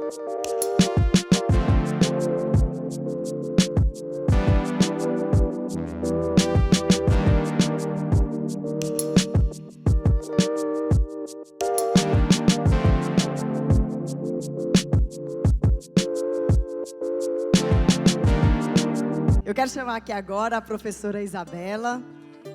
Eu quero chamar aqui agora a professora Isabela.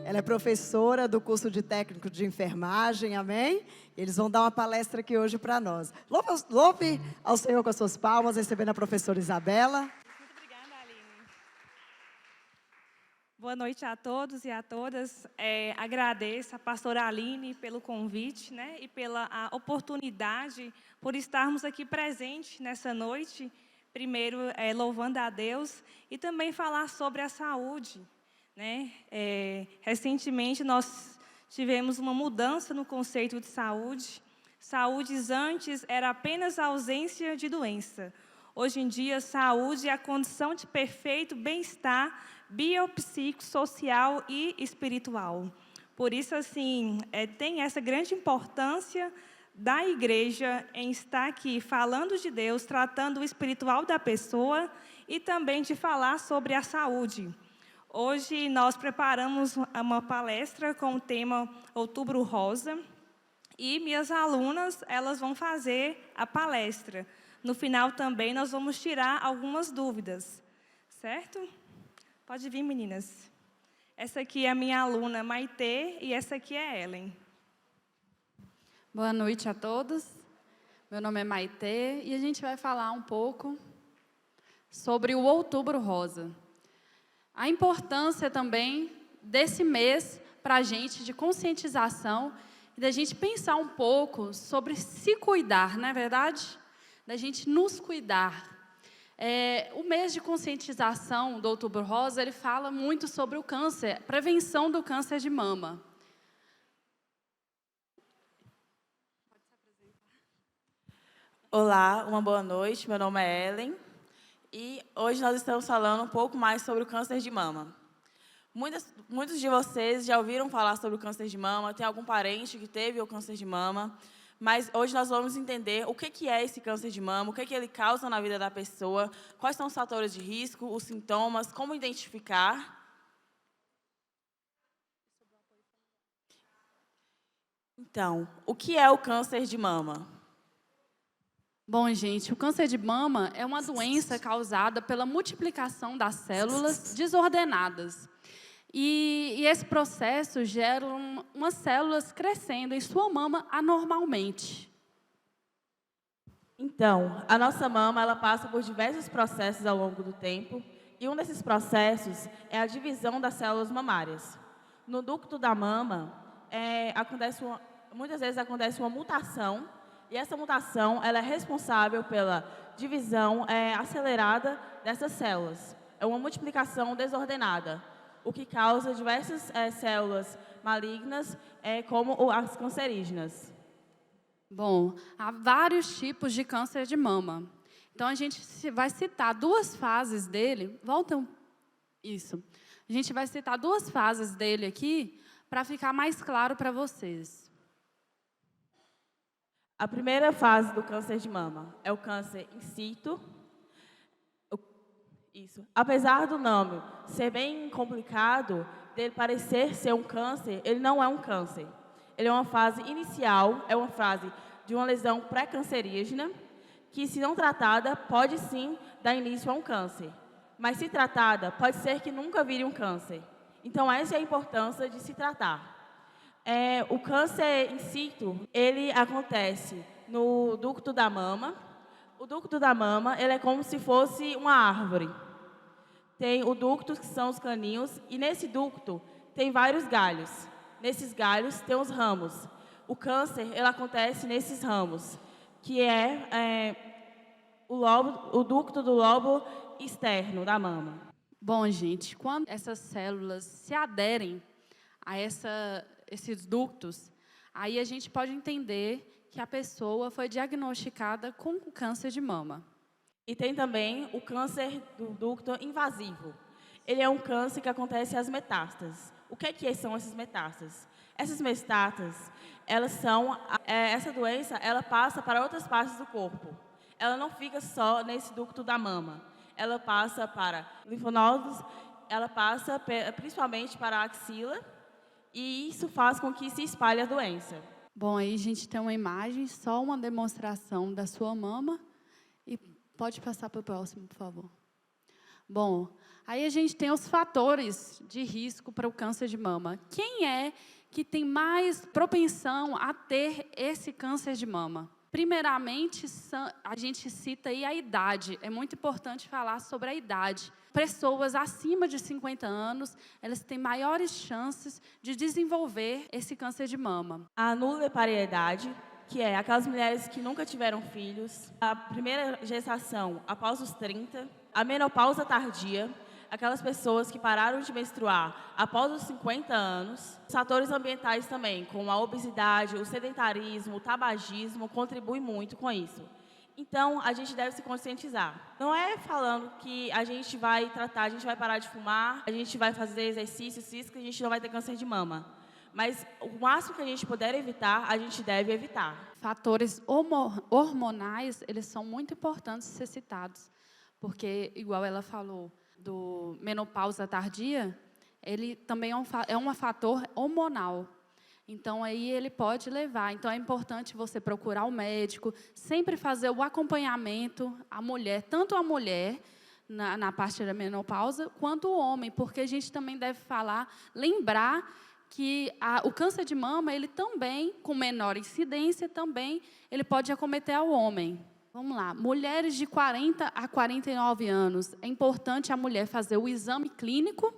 Ela é professora do curso de técnico de enfermagem, amém? Eles vão dar uma palestra aqui hoje para nós. Louve ao Senhor com as suas palmas, recebendo a professora Isabela. Muito obrigada, Aline. Boa noite a todos e a todas. Agradeço a pastora Aline pelo convite, né, e pela oportunidade por estarmos aqui presentes nessa noite. Primeiro, louvando a Deus e também falar sobre a saúde, né? Recentemente, nós tivemos uma mudança no conceito de saúde. Saúde antes era apenas a ausência de doença. Hoje em dia, saúde é a condição de perfeito bem-estar biopsicossocial e espiritual. Por isso, assim, tem essa grande importância da igreja em estar aqui falando de Deus, tratando o espiritual da pessoa e também de falar sobre a saúde. Hoje nós preparamos uma palestra com o tema Outubro Rosa e minhas alunas, elas vão fazer a palestra. No final também nós vamos tirar algumas dúvidas, certo? Pode vir, meninas. Essa aqui é a minha aluna Maitê e essa aqui é Ellen. Boa noite a todos. Meu nome é Maitê e a gente vai falar um pouco sobre o Outubro Rosa. A importância também desse mês para a gente de conscientização e da gente pensar um pouco sobre se cuidar, não é verdade? Da gente nos cuidar. O mês de conscientização do Outubro Rosa, ele fala muito sobre o câncer, prevenção do câncer de mama. Olá, uma boa noite, meu nome é Ellen e hoje nós estamos falando um pouco mais sobre o câncer de mama. Muitos de vocês já ouviram falar sobre o câncer de mama, tem algum parente que teve o câncer de mama, mas hoje nós vamos entender o que é esse câncer de mama, o que ele causa na vida da pessoa, quais são os fatores de risco, os sintomas, como identificar. Então, o que é o câncer de mama? Bom, gente, o câncer de mama é uma doença causada pela multiplicação das células desordenadas. E esse processo gera umas células crescendo em sua mama anormalmente. Então, a nossa mama ela passa por diversos processos ao longo do tempo, e um desses processos é a divisão das células mamárias. No ducto da mama, muitas vezes acontece uma mutação. E essa mutação ela é responsável pela divisão acelerada dessas células. É uma multiplicação desordenada, o que causa diversas células malignas, como as cancerígenas. Bom, há vários tipos de câncer de mama. Então, a gente vai citar duas fases dele. Isso. A gente vai citar duas fases dele aqui, para ficar mais claro para vocês. A primeira fase do câncer de mama é o câncer in situ. Isso. Apesar do nome ser bem complicado, dele parecer ser um câncer, ele não é um câncer. Ele é uma fase inicial, é uma fase de uma lesão pré-cancerígena, que, se não tratada, pode sim dar início a um câncer. Mas, se tratada, pode ser que nunca vire um câncer. Então, essa é a importância de se tratar. O câncer in situ, ele acontece no ducto da mama. O ducto da mama, ele é como se fosse uma árvore. Tem o ducto, que são os caninhos, e nesse ducto tem vários galhos. Nesses galhos tem os ramos. O câncer, ele acontece nesses ramos, que o ducto do lobo externo da mama. Bom, gente, quando essas células se aderem a esses ductos, aí a gente pode entender que a pessoa foi diagnosticada com câncer de mama. E tem também o câncer do ducto invasivo. Ele é um câncer que acontece às metástases. O que são essas metástases? Essas metástases, essa doença, ela passa para outras partes do corpo. ela não fica só nesse ducto da mama. Ela passa para linfonodos, ela passa principalmente para a axila, e isso faz com que se espalhe a doença. Bom, aí a gente tem uma imagem, só uma demonstração da sua mama. E pode passar para o próximo, por favor. Bom, aí a gente tem os fatores de risco para o câncer de mama. Quem é que tem mais propensão a ter esse câncer de mama? Primeiramente, a gente cita aí a idade. É muito importante falar sobre a idade. Pessoas acima de 50 anos, elas têm maiores chances de desenvolver esse câncer de mama. A nulipariedade, que é aquelas mulheres que nunca tiveram filhos, a primeira gestação após os 30, a menopausa tardia, aquelas pessoas que pararam de menstruar após os 50 anos. Os fatores ambientais também, como a obesidade, o sedentarismo, o tabagismo, contribuem muito com isso. Então, a gente deve se conscientizar. Não é falando que a gente vai tratar, a gente vai parar de fumar, a gente vai fazer exercícios físicos, a gente não vai ter câncer de mama. Mas o máximo que a gente puder evitar, a gente deve evitar. Fatores hormonais, eles são muito importantes ser citados. Porque, igual ela falou, do menopausa tardia, ele também é um fator hormonal. Então, aí ele pode levar. Então, é importante você procurar o médico, sempre fazer o acompanhamento, a mulher, tanto a mulher, na parte da menopausa, quanto o homem, porque a gente também deve lembrar que o câncer de mama, ele também, com menor incidência, também ele pode acometer ao homem. Vamos lá, mulheres de 40 a 49 anos, é importante a mulher fazer o exame clínico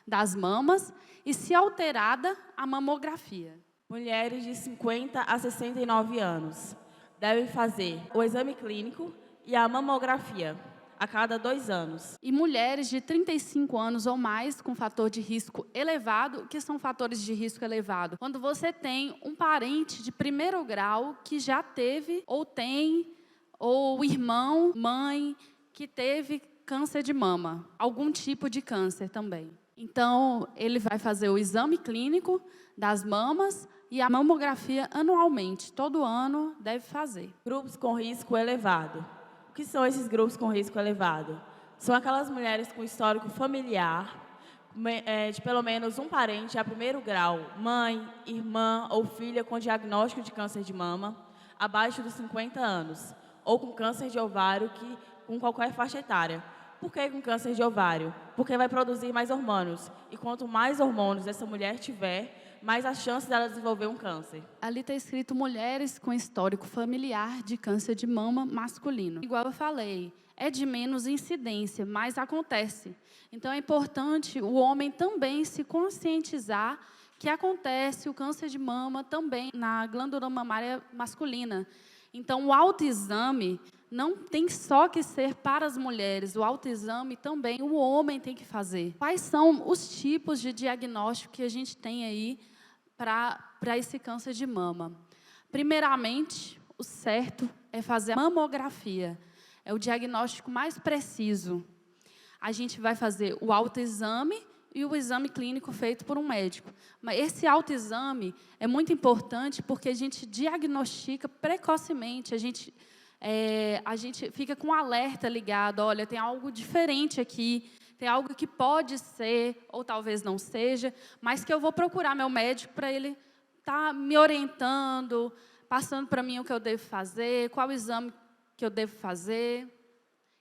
das mamas e, se alterada, a mamografia. Mulheres de 50 a 69 anos devem fazer o exame clínico e a mamografia a cada 2 anos. E mulheres de 35 anos ou mais com fator de risco elevado. O que são fatores de risco elevado? Quando você tem um parente de primeiro grau que já teve ou tem, ou irmão, mãe, que teve câncer de mama, algum tipo de câncer também. Então, ele vai fazer o exame clínico das mamas e a mamografia anualmente. Todo ano deve fazer. Grupos com risco elevado. O que são esses grupos com risco elevado? São aquelas mulheres com histórico familiar, de pelo menos um parente a primeiro grau, mãe, irmã ou filha com diagnóstico de câncer de mama, abaixo dos 50 anos, ou com câncer de ovário com qualquer faixa etária. Por que com câncer de ovário? Porque vai produzir mais hormônios. E quanto mais hormônios essa mulher tiver, mais a chance dela desenvolver um câncer. Ali está escrito mulheres com histórico familiar de câncer de mama masculino. Igual eu falei, é de menos incidência, mas acontece. Então, é importante o homem também se conscientizar que acontece o câncer de mama também na glândula mamária masculina. Então, o autoexame não tem só que ser para as mulheres, o autoexame também o homem tem que fazer. Quais são os tipos de diagnóstico que a gente tem aí para esse câncer de mama? Primeiramente, o certo é fazer a mamografia. É o diagnóstico mais preciso. A gente vai fazer o autoexame e o exame clínico feito por um médico. Mas esse autoexame é muito importante porque a gente diagnostica precocemente, a gente fica com um alerta ligado, olha, tem algo diferente aqui, tem algo que pode ser, ou talvez não seja, mas que eu vou procurar meu médico para ele estar me orientando, passando para mim o que eu devo fazer, qual exame que eu devo fazer,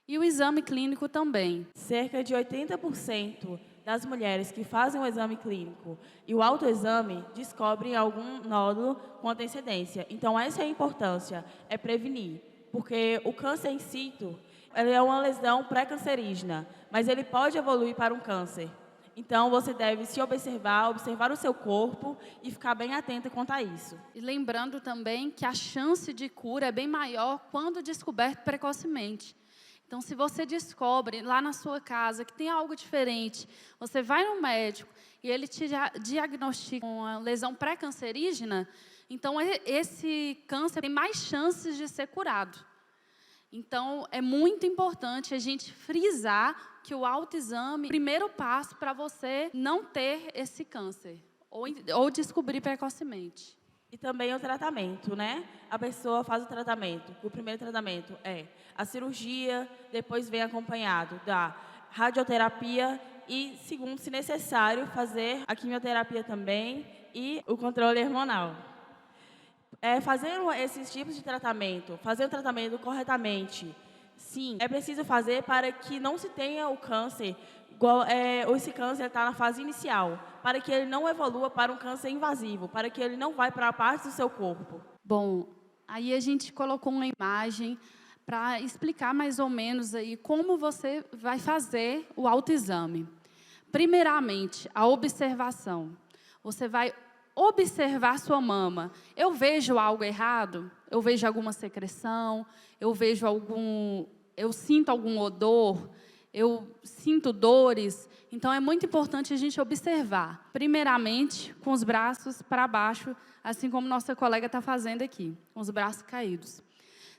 e o exame clínico também. Cerca de 80% das mulheres que fazem o exame clínico e o autoexame descobrem algum nódulo com antecedência. Então, essa é a importância, é prevenir. Porque o câncer in situ, ele é uma lesão pré-cancerígena, mas ele pode evoluir para um câncer. Então, você deve se observar o seu corpo e ficar bem atenta quanto a isso. E lembrando também que a chance de cura é bem maior quando descoberto precocemente. Então, se você descobre lá na sua casa que tem algo diferente, você vai no médico e ele te diagnostica uma lesão pré-cancerígena, então esse câncer tem mais chances de ser curado. Então, é muito importante a gente frisar que o autoexame é o primeiro passo para você não ter esse câncer ou descobrir precocemente. E também o tratamento, né? A pessoa faz o tratamento. O primeiro tratamento é a cirurgia, depois vem acompanhado da radioterapia e, segundo, se necessário, fazer a quimioterapia também e o controle hormonal. Fazendo esses tipos de tratamento, fazer o tratamento corretamente, sim, é preciso fazer para que não se tenha o câncer, esse câncer está na fase inicial, para que ele não evolua para um câncer invasivo, para que ele não vá para a parte do seu corpo. Bom, aí a gente colocou uma imagem para explicar mais ou menos aí como você vai fazer o autoexame. Primeiramente, a observação. Você vai observar sua mama. Eu vejo algo errado? Eu vejo alguma secreção? Eu sinto algum odor? Eu sinto dores? Então, é muito importante a gente observar. Primeiramente, com os braços para baixo, assim como nossa colega está fazendo aqui, com os braços caídos.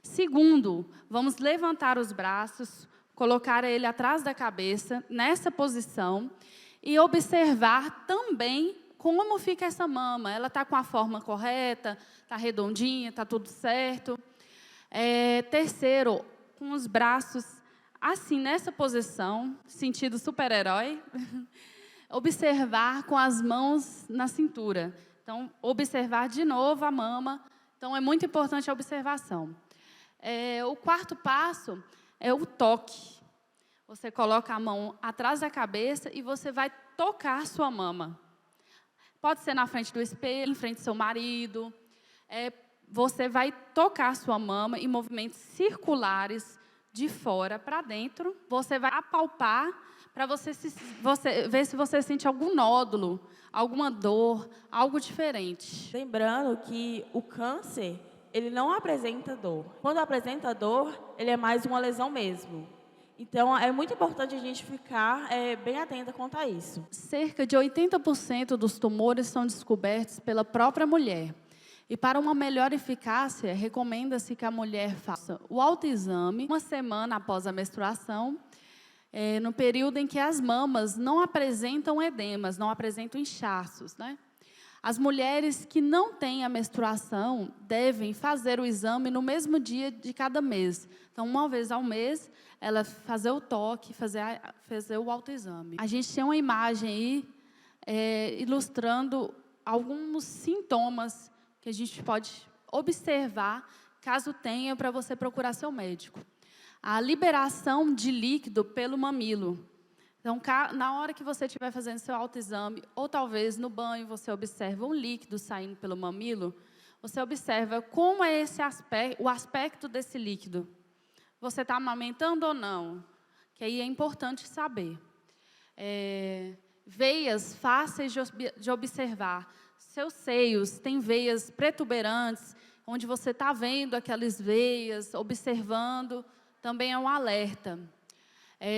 Segundo, vamos levantar os braços, colocar ele atrás da cabeça, nessa posição, e observar também como fica essa mama. Ela está com a forma correta, está redondinha, está tudo certo. Terceiro, com os braços assim, nessa posição, sentido super-herói, observar com as mãos na cintura. Então, observar de novo a mama. Então, é muito importante a observação. O quarto passo é o toque. Você coloca a mão atrás da cabeça e você vai tocar sua mama. Pode ser na frente do espelho, em frente ao seu marido. Você vai tocar sua mama em movimentos circulares, de fora para dentro. Você vai apalpar para você ver se você sente algum nódulo, alguma dor, algo diferente. Lembrando que o câncer, ele não apresenta dor. Quando apresenta dor, ele é mais uma lesão mesmo. Então, é muito importante a gente ficar bem atenta quanto a isso. Cerca de 80% dos tumores são descobertos pela própria mulher. E para uma melhor eficácia, recomenda-se que a mulher faça o autoexame uma semana após a menstruação, no período em que as mamas não apresentam edemas, não apresentam inchaços, né? As mulheres que não têm a menstruação devem fazer o exame no mesmo dia de cada mês. Então, uma vez ao mês, ela fazer o toque, fazer o autoexame. A gente tem uma imagem aí ilustrando alguns sintomas que a gente pode observar, caso tenha, para você procurar seu médico. A liberação de líquido pelo mamilo. Então, na hora que você estiver fazendo seu autoexame, ou talvez no banho você observa um líquido saindo pelo mamilo, você observa como é o aspecto desse líquido. Você está amamentando ou não? Que aí é importante saber. Veias fáceis de observar. Seus seios têm veias protuberantes, onde você está vendo aquelas veias, observando, também é um alerta.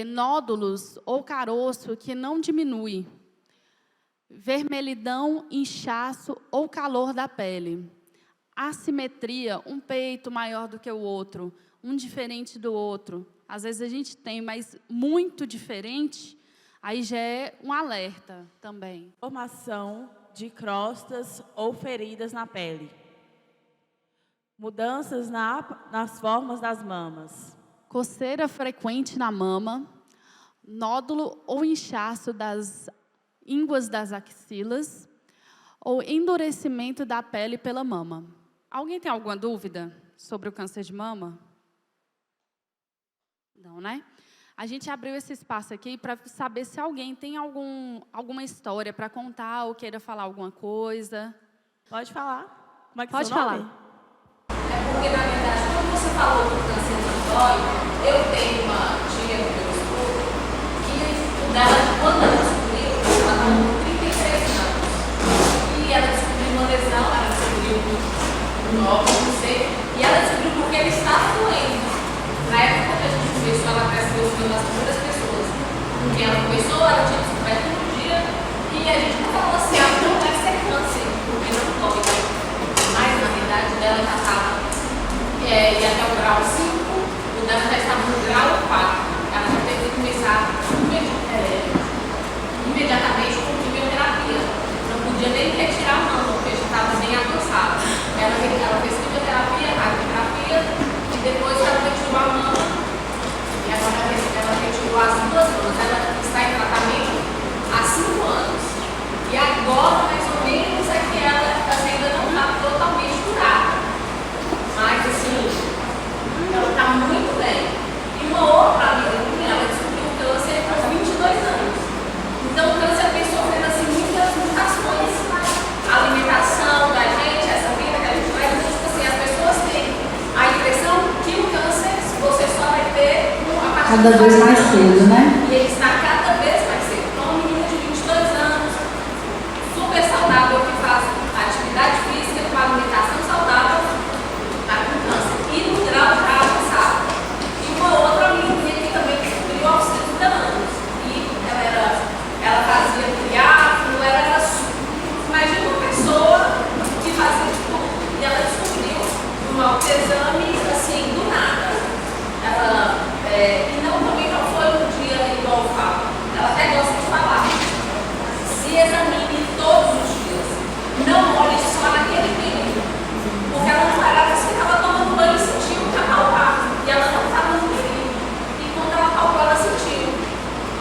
Nódulos ou caroço que não diminui. Vermelhidão, inchaço ou calor da pele. Assimetria, um peito maior do que o outro, um diferente do outro. Às vezes a gente tem, mas muito diferente, aí já é um alerta também. Formação de crostas ou feridas na pele. Mudanças nas formas das mamas. Coceira frequente na mama. Nódulo ou inchaço das ínguas das axilas. Ou endurecimento da pele pela mama. Alguém tem alguma dúvida sobre o câncer de mama? Não, né? A gente abriu esse espaço aqui para saber se alguém tem alguma história para contar ou queira falar alguma coisa. Pode falar. Como é que Pode seu falar. nome? Porque, na verdade, quando você falou do câncer de dói, eu tenho uma tia do meu esposo que quando ela descobriu, ela estava com 33 anos. E ela descobriu uma lesão, ela descobriu um nódulo, não sei, e ela descobriu porque ele estava doente. Na época que a gente começou, ela percebeu que foi uma das primeiras pessoas com quem ela começou, ela tinha descoberto um dia, e a gente não falou assim, não deve ser câncer, porque não dói. Mas, na verdade, dela já estava, e até o grau 5, o dela já estava no grau 4. Ela já teve que começar imediatamente com quimioterapia. Não podia nem retirar a mão, porque já estava bem avançado. retirou a mama e agora ela retirou as duas mamas. Ela está em tratamento há 5 anos. E agora, mais ou menos, é que ela ainda não está totalmente curada. Mas, assim, ela está muito bem. E uma outra amiga minha, ela descobriu o câncer aos 22 anos. Então, o câncer vem sofrendo, assim, muitas mutações. A alimentação da gente, essa vida que a gente leva, então, tipo assim, as pessoas têm a impressão que o câncer você só vai ter a partir cada vez mais cedo, né? E ele está cada vez mais cedo. Então, uma menina de 22 anos, super saudável, que faz atividade física com alimentação saudável, está com câncer. E no grau já avançado. E uma outra menina que também descobriu aos 30 anos. E ela fazia triatlo, era imagina uma pessoa que fazia de tudo. E ela descobriu no autoexame, assim, do nada. E também não foi um dia igual eu falo. Ela até gosta de falar. Se examine todos os dias. Não olhe só naquele período. Porque ela não era assim, estava tomando banho e sentiu que apalpar. E ela não estava no período. E quando ela apalpou, ela sentiu.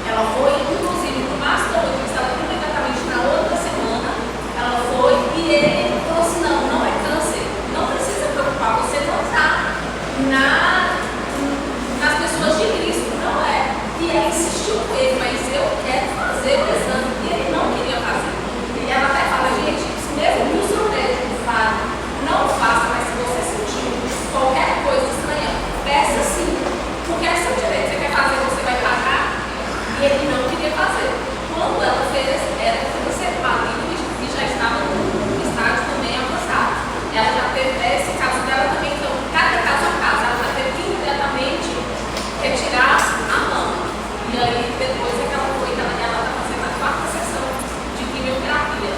Ela foi, inclusive, no mastologista, ela foi imediatamente na outra semana. Ela foi e ele falou assim: não é câncer. Não precisa preocupar, você não está nas pessoas de Cristo, não é. E ela insistiu com ele, mas eu quero fazer o exame. E ele não queria fazer. E ela até fala: gente, mesmo que o seu médico fale, não faça, mas se você sentir qualquer coisa estranha, peça sim. Porque é seu direito. Você quer fazer, você vai pagar. E ele não queria fazer. Quando ela fez, era câncer maligno e já estava num estágio também avançado. Ela já teve esse caso dela também, então, cada caso a caso, ela já teve que imediatamente retirar a mama. E aí, depois é que ela foi, ela está fazendo a 4ª sessão de quimioterapia.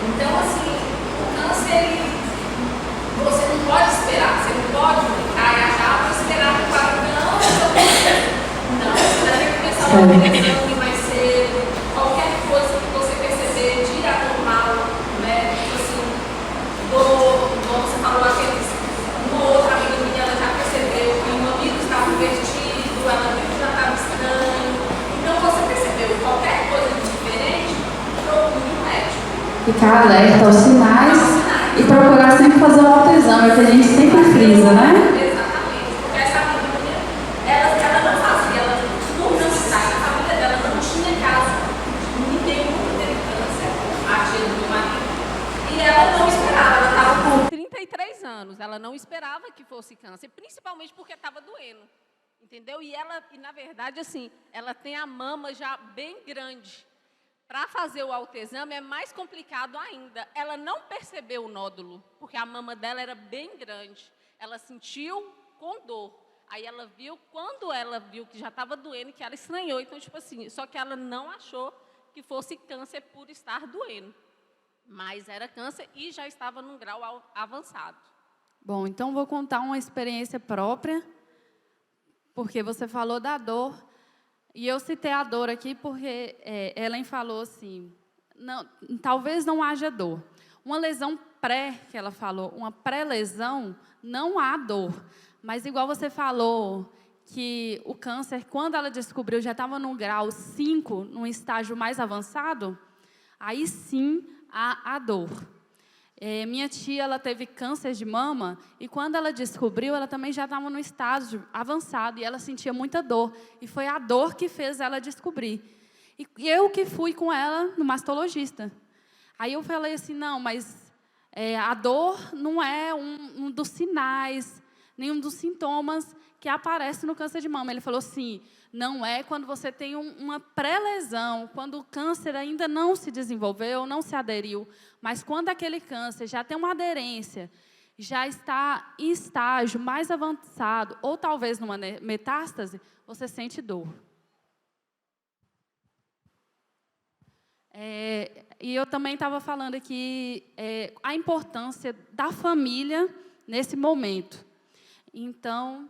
Então, assim, o câncer, você não pode esperar, você não pode brincar e achar, vou esperar no quadro, não, você vai ter que começar o exame mais cedo, qualquer coisa que você perceber de anormal, né, tipo assim, como você falou, uma outra amiga minha, ela já percebeu que o amigo estava invertido, ela viu que já estava estranho. Então, você percebeu qualquer coisa de diferente, procure um médico. Ficar alerta aos sinais e procurar sempre fazer um autoexame, é o que a gente sempre frisa, né? Exatamente, porque essa amiga, ela não fazia, ela por não estar na família dela, não tinha caso de ninguém nunca teve câncer, a tia do meu marido. E ela não esperava, ela estava com 33 anos, ela não esperava que fosse câncer, principalmente porque estava doendo, entendeu? E na verdade, assim, ela tem a mama já bem grande. Para fazer o autoexame é mais complicado ainda. Ela não percebeu o nódulo, porque a mama dela era bem grande. Ela sentiu com dor. Aí ela viu, quando ela viu que já estava doendo, que ela estranhou. Então, tipo assim, só que ela não achou que fosse câncer por estar doendo. Mas era câncer e já estava num grau avançado. Bom, então vou contar uma experiência própria, porque você falou da dor, e eu citei a dor aqui porque Ellen falou assim, talvez não haja dor. Uma lesão que ela falou, uma pré-lesão, não há dor. Mas igual você falou, que o câncer, quando ela descobriu, já estava no grau 5, num estágio mais avançado, aí sim a dor. Minha tia, ela teve câncer de mama e quando ela descobriu, ela também já estava no estágio avançado e ela sentia muita dor. E foi a dor que fez ela descobrir. E eu que fui com ela no mastologista. Aí eu falei assim, não, mas a dor não é um dos sinais, nenhum dos sintomas que aparece no câncer de mama. Ele falou assim, não é quando você tem uma pré-lesão, quando o câncer ainda não se desenvolveu, não se aderiu, mas quando aquele câncer já tem uma aderência, já está em estágio mais avançado, ou talvez numa metástase, você sente dor. E eu também estava falando aqui a importância da família nesse momento. Então,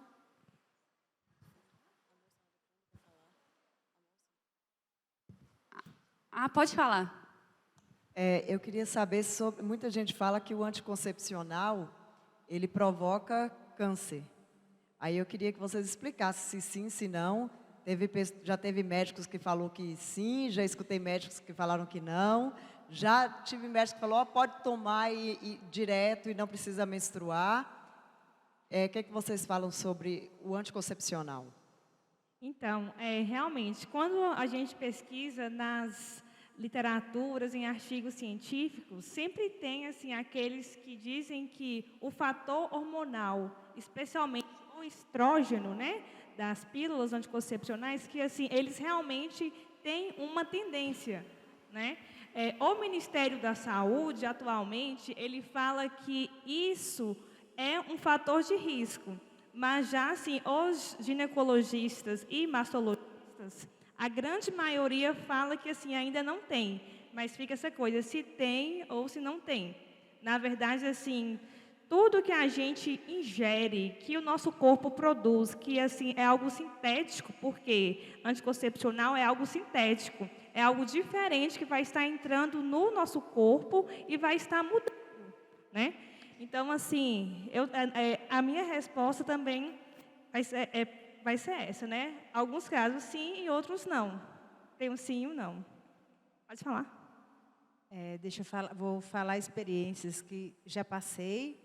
pode falar. Eu queria saber sobre... Muita gente fala que o anticoncepcional, ele provoca câncer. Aí eu queria que vocês explicassem se sim, se não. Já teve médicos que falou que sim, já escutei médicos que falaram que não. Já tive médico que falou, pode tomar direto e não precisa menstruar. O que vocês falam sobre o anticoncepcional? Então, realmente, quando a gente pesquisa nas literaturas, em artigos científicos, sempre tem assim aqueles que dizem que o fator hormonal, especialmente o estrógeno, né, das pílulas anticoncepcionais, que assim eles realmente têm uma tendência, né? O Ministério da Saúde atualmente ele fala que isso é um fator de risco, mas já assim os ginecologistas e mastologistas, a grande maioria fala que assim ainda não tem, mas fica essa coisa, se tem ou se não tem. Na verdade, assim, tudo que a gente ingere, que o nosso corpo produz, que assim é algo sintético, porque anticoncepcional é algo sintético, é algo diferente que vai estar entrando no nosso corpo e vai estar mudando, né? Então, assim, a minha resposta também vai ser essa, né? Alguns casos sim e outros não. Tem um sim e um não. Pode falar. Deixa eu falar, vou falar experiências que já passei.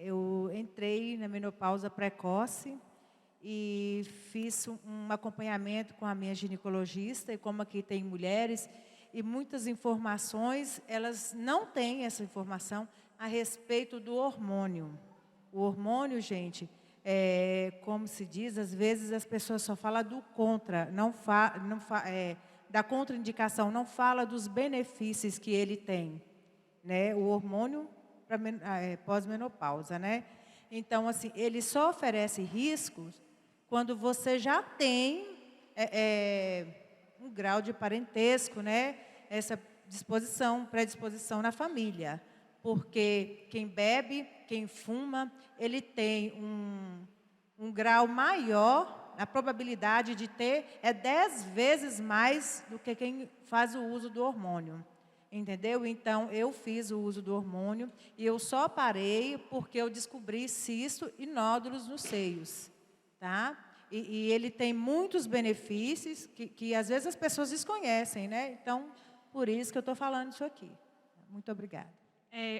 Eu entrei na menopausa precoce e fiz um acompanhamento com a minha ginecologista, e como aqui tem mulheres, e muitas informações, elas não têm essa informação a respeito do hormônio. O hormônio, gente, como se diz, às vezes as pessoas só falam do contra, da contraindicação, não fala dos benefícios que ele tem, né? O hormônio para pós-menopausa, né? Então, assim, ele só oferece riscos quando você já tem um grau de parentesco, né? Essa predisposição na família. Porque quem bebe, quem fuma, ele tem um grau maior, a probabilidade de ter 10 vezes mais do que quem faz o uso do hormônio. Entendeu? Então, eu fiz o uso do hormônio e eu só parei porque eu descobri cisto e nódulos nos seios. Tá? E ele tem muitos benefícios que às vezes as pessoas desconhecem, né? Então, por isso que eu estou falando isso aqui. Muito obrigada.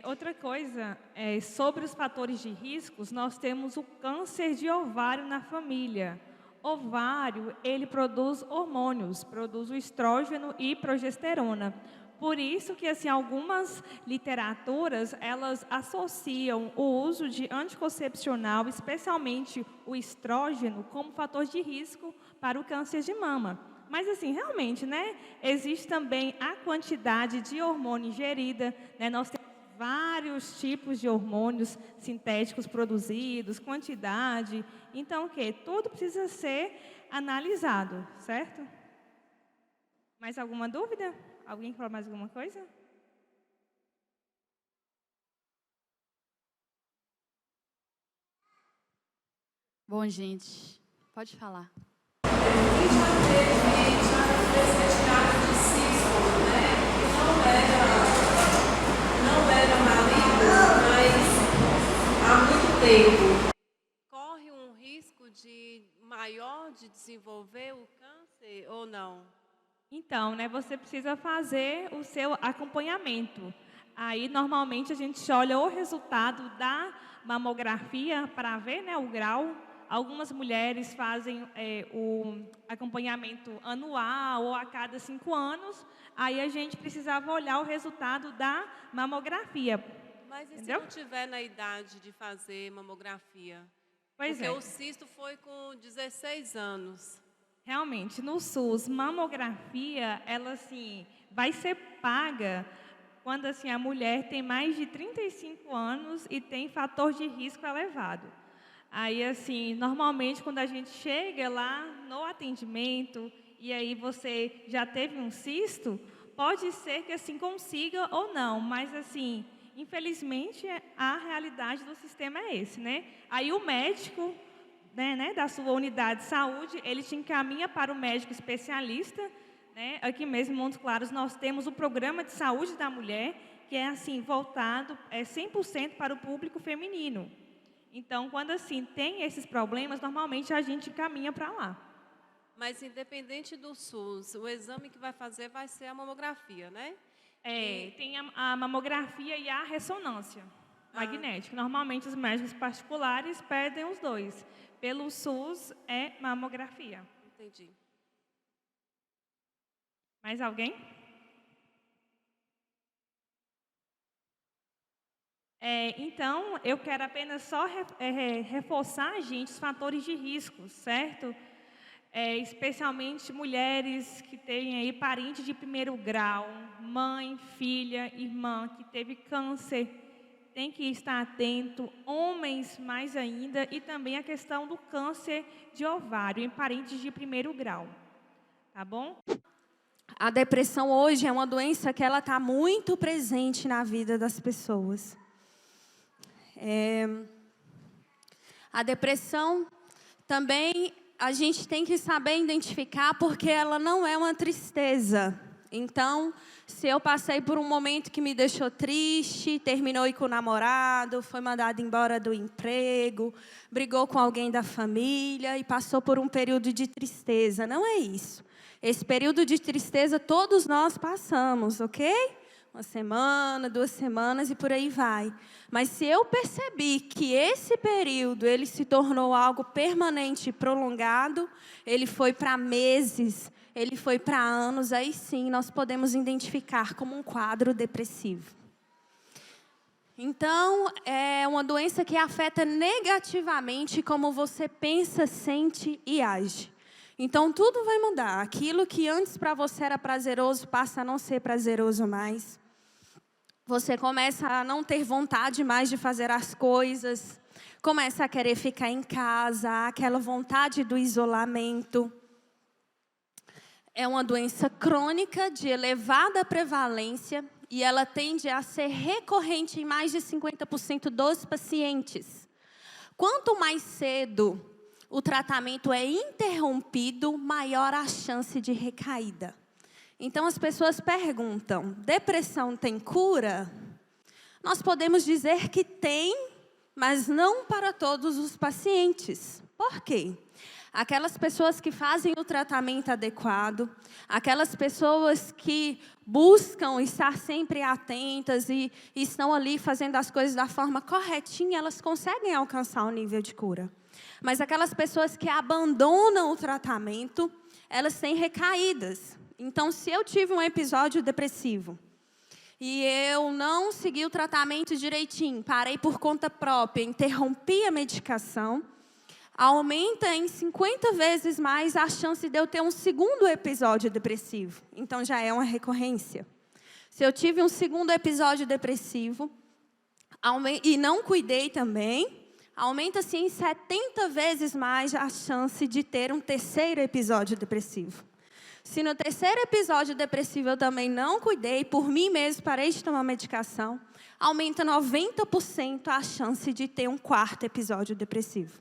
Outra coisa, sobre os fatores de riscos, nós temos o câncer de ovário na família. Ovário, ele produz hormônios, produz o estrógeno e progesterona. Por isso que assim, algumas literaturas, elas associam o uso de anticoncepcional, especialmente o estrógeno, como fator de risco para o câncer de mama. Mas assim, realmente, né, existe também a quantidade de hormônio ingerida, né, nós temos vários tipos de hormônios sintéticos produzidos, quantidade. Então, o quê? Tudo precisa ser analisado, certo? Mais alguma dúvida? Alguém quer falar mais alguma coisa? Bom, gente, pode falar. Corre um risco maior de desenvolver o câncer ou não? Então, né, você precisa fazer o seu acompanhamento. Aí, normalmente, a gente olha o resultado da mamografia para ver, né, o grau. Algumas mulheres fazem o acompanhamento anual ou a cada 5 anos. Aí, a gente precisava olhar o resultado da mamografia. Mas e entendeu? se não tiver na idade de fazer mamografia? Pois Porque é. o cisto foi com 16 anos. Realmente, no SUS, mamografia, ela assim, vai ser paga quando assim, a mulher tem mais de 35 anos e tem fator de risco elevado. Aí, assim, normalmente, quando a gente chega lá no atendimento e aí você já teve um cisto, pode ser que assim consiga ou não, mas assim, infelizmente, a realidade do sistema é esse, né? Aí o médico, né, da sua unidade de saúde, ele te encaminha para o médico especialista, né? Aqui mesmo em Montes Claros nós temos o programa de saúde da mulher, que é assim voltado 100% para o público feminino. Então, quando assim tem esses problemas, normalmente a gente caminha para lá. Mas independente do SUS, o exame que vai fazer vai ser a mamografia, né? Tem a mamografia e a ressonância magnética. Normalmente os médicos particulares pedem os dois. Pelo SUS é mamografia. Entendi. Mais alguém? Então, eu quero apenas só reforçar, gente, os fatores de risco, certo? Especialmente mulheres que têm aí parente de primeiro grau, mãe, filha, irmã que teve câncer, tem que estar atento, homens mais ainda, e também a questão do câncer de ovário em parentes de primeiro grau, tá bom? A depressão hoje é uma doença que ela está muito presente na vida das pessoas. A depressão também a gente tem que saber identificar porque ela não é uma tristeza. Então, se eu passei por um momento que me deixou triste, terminou com o namorado, foi mandado embora do emprego, brigou com alguém da família e passou por um período de tristeza, não é isso. Esse período de tristeza todos nós passamos, ok? 1 semana, 2 semanas e por aí vai. Mas se eu percebi que esse período ele se tornou algo permanente e prolongado, ele foi para meses, ele foi para anos, aí sim nós podemos identificar como um quadro depressivo. Então, é uma doença que afeta negativamente como você pensa, sente e age. Então, tudo vai mudar. Aquilo que antes para você era prazeroso passa a não ser prazeroso mais. Você começa a não ter vontade mais de fazer as coisas. Começa a querer ficar em casa, aquela vontade do isolamento. É uma doença crônica de elevada prevalência e ela tende a ser recorrente em mais de 50% dos pacientes. Quanto mais cedo o tratamento é interrompido, maior a chance de recaída. Então, as pessoas perguntam, depressão tem cura? Nós podemos dizer que tem, mas não para todos os pacientes. Por quê? Aquelas pessoas que fazem o tratamento adequado, aquelas pessoas que buscam estar sempre atentas e estão ali fazendo as coisas da forma corretinha, elas conseguem alcançar o nível de cura. Mas aquelas pessoas que abandonam o tratamento, elas têm recaídas. Então, se eu tive um episódio depressivo e eu não segui o tratamento direitinho, parei por conta própria, interrompi a medicação, aumenta em 50 vezes mais a chance de eu ter um segundo episódio depressivo. Então, já é uma recorrência. Se eu tive um segundo episódio depressivo e não cuidei também, aumenta-se em 70 vezes mais a chance de ter um terceiro episódio depressivo. Se no terceiro episódio depressivo eu também não cuidei, por mim mesmo parei de tomar medicação, aumenta 90% a chance de ter um quarto episódio depressivo.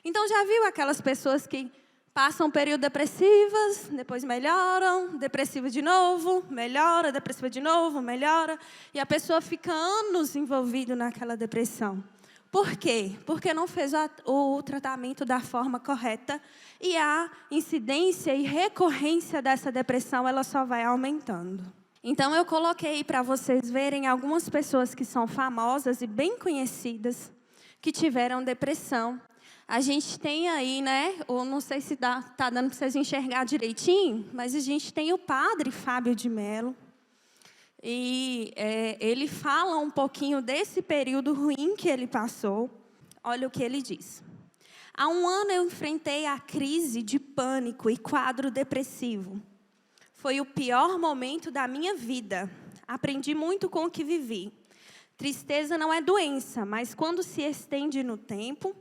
Então, já viu aquelas pessoas que passam um período depressivas, depois melhoram, depressiva de novo, melhora, depressiva de novo, melhora, e a pessoa fica anos envolvida naquela depressão. Por quê? Porque não fez o tratamento da forma correta e a incidência e recorrência dessa depressão ela só vai aumentando. Então, eu coloquei para vocês verem algumas pessoas que são famosas e bem conhecidas que tiveram depressão. A gente tem aí, né, ou não sei se está dando para vocês enxergar direitinho, mas a gente tem o padre Fábio de Mello. E ele fala um pouquinho desse período ruim que ele passou. Olha o que ele diz. Há 1 ano eu enfrentei a crise de pânico e quadro depressivo. Foi o pior momento da minha vida. Aprendi muito com o que vivi. Tristeza não é doença, mas quando se estende no tempo,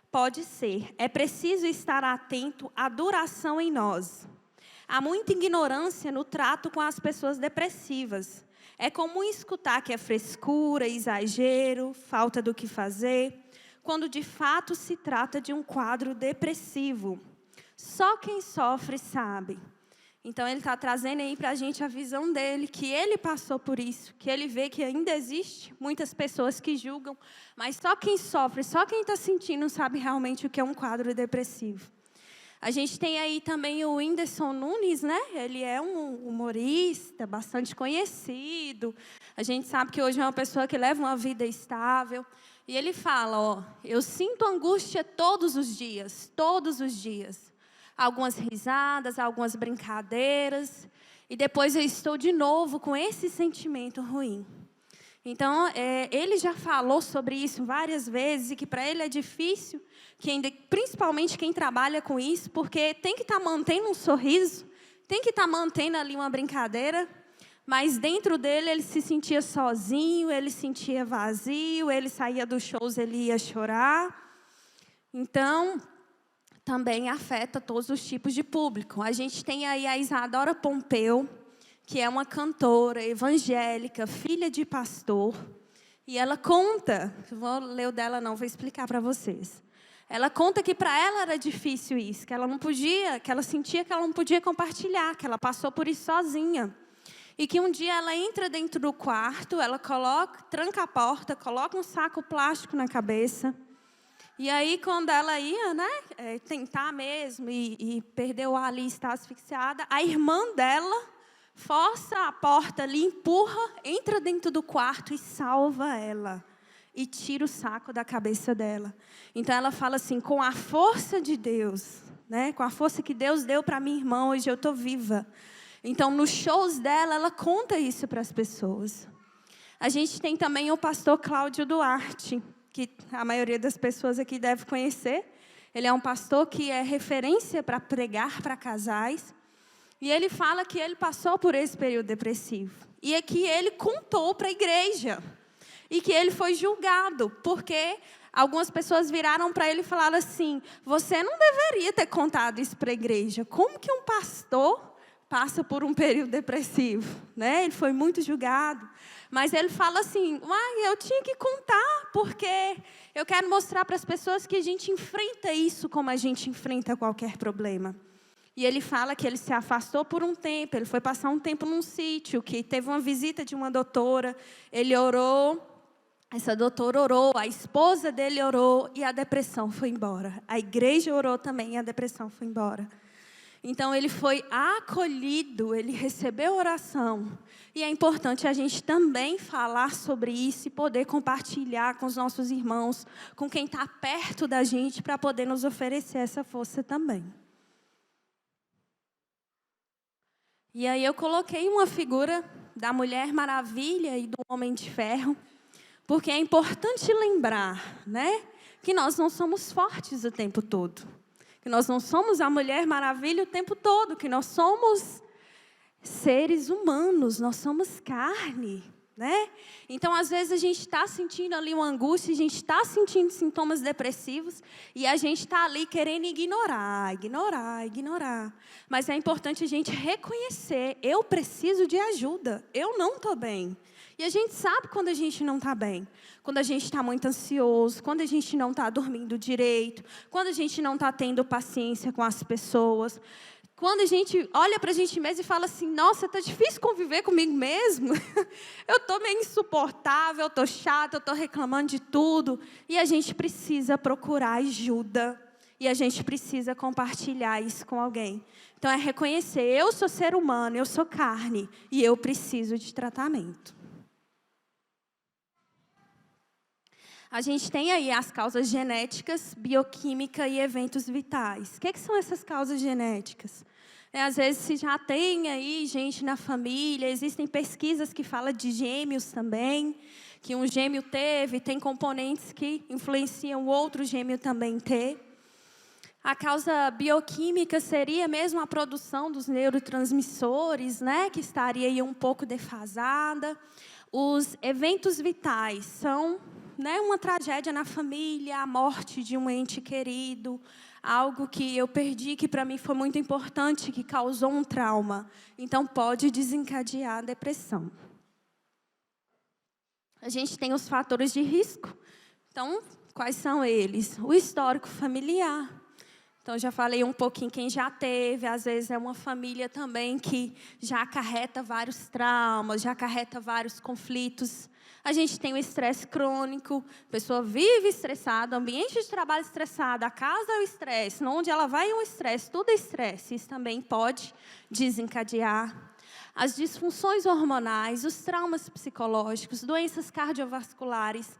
pode ser. É preciso estar atento à duração em nós. Há muita ignorância no trato com as pessoas depressivas. É comum escutar que é frescura, exagero, falta do que fazer, quando de fato se trata de um quadro depressivo. Só quem sofre sabe. Então, ele está trazendo aí para a gente a visão dele, que ele passou por isso, que ele vê que ainda existe muitas pessoas que julgam, mas só quem sofre, só quem está sentindo sabe realmente o que é um quadro depressivo. A gente tem aí também o Whindersson Nunes, né? Ele é um humorista bastante conhecido. A gente sabe que hoje é uma pessoa que leva uma vida estável. E ele fala, ó, eu sinto angústia todos os dias, todos os dias. Algumas risadas, algumas brincadeiras, e depois eu estou de novo com esse sentimento ruim. Então, ele já falou sobre isso várias vezes, e que para ele é difícil, principalmente quem trabalha com isso, porque tem que estar mantendo um sorriso, tem que estar mantendo ali uma brincadeira, mas dentro dele ele se sentia sozinho, ele se sentia vazio, ele saía dos shows, ele ia chorar. Então, também afeta todos os tipos de público. A gente tem aí a Isadora Pompeu, que é uma cantora evangélica, filha de pastor, e ela conta, não vou ler o dela não, vou explicar para vocês. Ela conta que para ela era difícil isso, que ela não podia, que ela sentia que ela não podia compartilhar, que ela passou por isso sozinha. E que um dia ela entra dentro do quarto, ela tranca a porta, coloca um saco plástico na cabeça. E aí, quando ela ia, né, tentar mesmo e perdeu o ar ali, está asfixiada, a irmã dela força a porta ali, empurra, entra dentro do quarto e salva ela. E tira o saco da cabeça dela. Então, ela fala assim, com a força de Deus, né, com a força que Deus deu para minha irmã, hoje eu estou viva. Então, nos shows dela, ela conta isso para as pessoas. A gente tem também o pastor Cláudio Duarte, que a maioria das pessoas aqui deve conhecer. Ele é um pastor que é referência para pregar para casais. E ele fala que ele passou por esse período depressivo. E é que ele contou para a igreja. E que ele foi julgado, porque algumas pessoas viraram para ele e falaram assim, você não deveria ter contado isso para a igreja. Como que um pastor passa por um período depressivo? Né? Ele foi muito julgado. Mas ele fala assim, eu tinha que contar, porque eu quero mostrar para as pessoas que a gente enfrenta isso como a gente enfrenta qualquer problema. E ele fala que ele se afastou por um tempo, ele foi passar um tempo num sítio, que teve uma visita de uma doutora, ele orou, essa doutora orou, a esposa dele orou e a depressão foi embora. A igreja orou também e a depressão foi embora. Então, ele foi acolhido, ele recebeu oração. E é importante a gente também falar sobre isso e poder compartilhar com os nossos irmãos, com quem está perto da gente, para poder nos oferecer essa força também. E aí eu coloquei uma figura da Mulher Maravilha e do Homem de Ferro, porque é importante lembrar, né, que nós não somos fortes o tempo todo. Que nós não somos a Mulher Maravilha o tempo todo, que nós somos seres humanos, nós somos carne, né? Então, às vezes, a gente está sentindo ali uma angústia, a gente está sentindo sintomas depressivos e a gente está ali querendo ignorar. Mas é importante a gente reconhecer, eu preciso de ajuda, eu não estou bem. E a gente sabe quando a gente não está bem. Quando a gente está muito ansioso, quando a gente não está dormindo direito, quando a gente não está tendo paciência com as pessoas. Quando a gente olha para a gente mesmo e fala assim, nossa, está difícil conviver comigo mesmo. Eu estou meio insuportável, eu estou chata, eu estou reclamando de tudo. E a gente precisa procurar ajuda. E a gente precisa compartilhar isso com alguém. Então, é reconhecer, eu sou ser humano, eu sou carne, e eu preciso de tratamento. A gente tem aí as causas genéticas, bioquímica e eventos vitais. O que são essas causas genéticas? Às vezes, se já tem aí gente na família, existem pesquisas que falam de gêmeos também, que um gêmeo tem componentes que influenciam o outro gêmeo também ter. A causa bioquímica seria mesmo a produção dos neurotransmissores, né, que estaria aí um pouco defasada. Os eventos vitais são, né, uma tragédia na família, a morte de um ente querido, algo que eu perdi, que para mim foi muito importante, que causou um trauma. Então, pode desencadear a depressão. A gente tem os fatores de risco. Então, quais são eles? O histórico familiar. Então, já falei um pouquinho quem já teve, às vezes é uma família também que já acarreta vários traumas, já acarreta vários conflitos. A gente tem o estresse crônico, a pessoa vive estressada, ambiente de trabalho estressado, a casa é o estresse, onde ela vai é um estresse, tudo é estresse. Isso também pode desencadear. As disfunções hormonais, os traumas psicológicos, doenças cardiovasculares,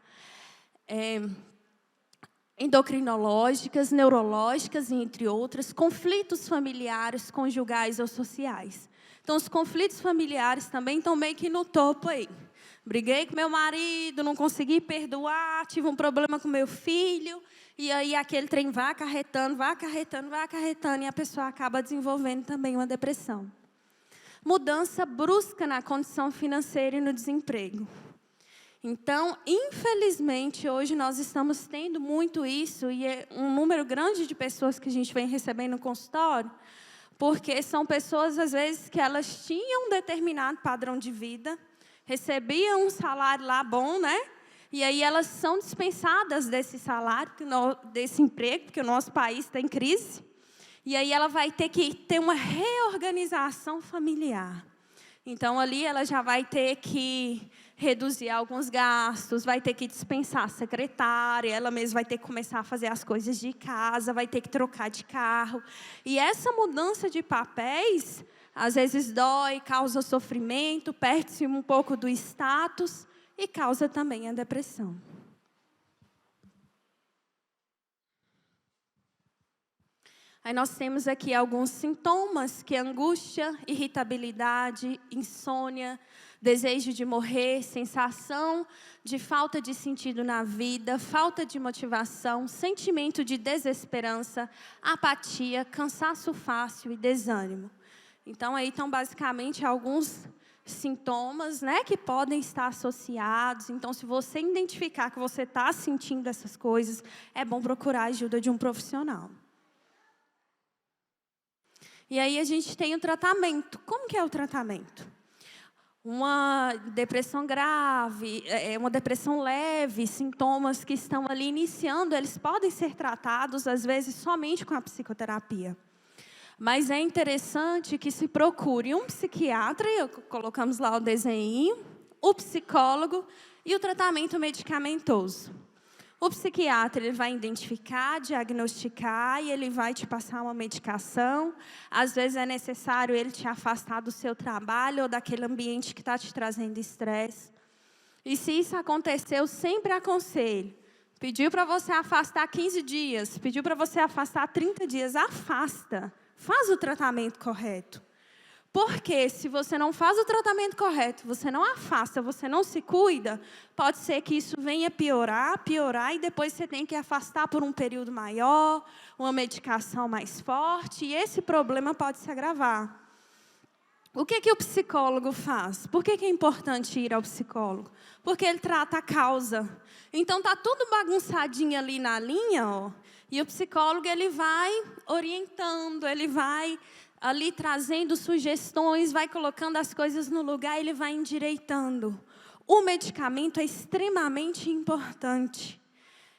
endocrinológicas, neurológicas, entre outras, conflitos familiares, conjugais ou sociais. Então, os conflitos familiares também estão meio que no topo aí. Briguei com meu marido, não consegui perdoar, tive um problema com meu filho, e aí aquele trem vai acarretando, e a pessoa acaba desenvolvendo também uma depressão. Mudança brusca na condição financeira e no desemprego. Então, infelizmente, hoje nós estamos tendo muito isso, e é um número grande de pessoas que a gente vem recebendo no consultório, porque são pessoas, às vezes, que elas tinham um determinado padrão de vida, recebiam um salário lá bom, né? E aí elas são dispensadas desse salário, desse emprego, porque o nosso país está em crise, e aí ela vai ter que ter uma reorganização familiar. Então, ali ela já vai ter que reduzir alguns gastos, vai ter que dispensar a secretária, ela mesma vai ter que começar a fazer as coisas de casa, vai ter que trocar de carro. E essa mudança de papéis, às vezes dói, causa sofrimento, perde-se um pouco do status e causa também a depressão. Aí nós temos aqui alguns sintomas, que é angústia, irritabilidade, insônia, desejo de morrer, sensação de falta de sentido na vida, falta de motivação, sentimento de desesperança, apatia, cansaço fácil e desânimo. Então, aí estão basicamente alguns sintomas, né, que podem estar associados. Então, se você identificar que você está sentindo essas coisas, é bom procurar a ajuda de um profissional. E aí a gente tem o tratamento. Como que é o tratamento? Uma depressão grave, uma depressão leve, sintomas que estão ali iniciando, eles podem ser tratados, às vezes, somente com a psicoterapia. Mas é interessante que se procure um psiquiatra, colocamos lá o desenho, o psicólogo e o tratamento medicamentoso. O psiquiatra ele vai identificar, diagnosticar e ele vai te passar uma medicação. Às vezes é necessário ele te afastar do seu trabalho ou daquele ambiente que está te trazendo estresse. E se isso acontecer, eu sempre aconselho. Pediu para você afastar 15 dias, pediu para você afastar 30 dias, afasta. Faz o tratamento correto. Porque se você não faz o tratamento correto, você não afasta, você não se cuida, pode ser que isso venha piorar, e depois você tem que afastar por um período maior, uma medicação mais forte, e esse problema pode se agravar. O que o psicólogo faz? Por que é importante ir ao psicólogo? Porque ele trata a causa. Então, está tudo bagunçadinho ali na linha, ó, e o psicólogo ele vai orientando, ele vai ali trazendo sugestões, vai colocando as coisas no lugar, ele vai endireitando. O medicamento é extremamente importante.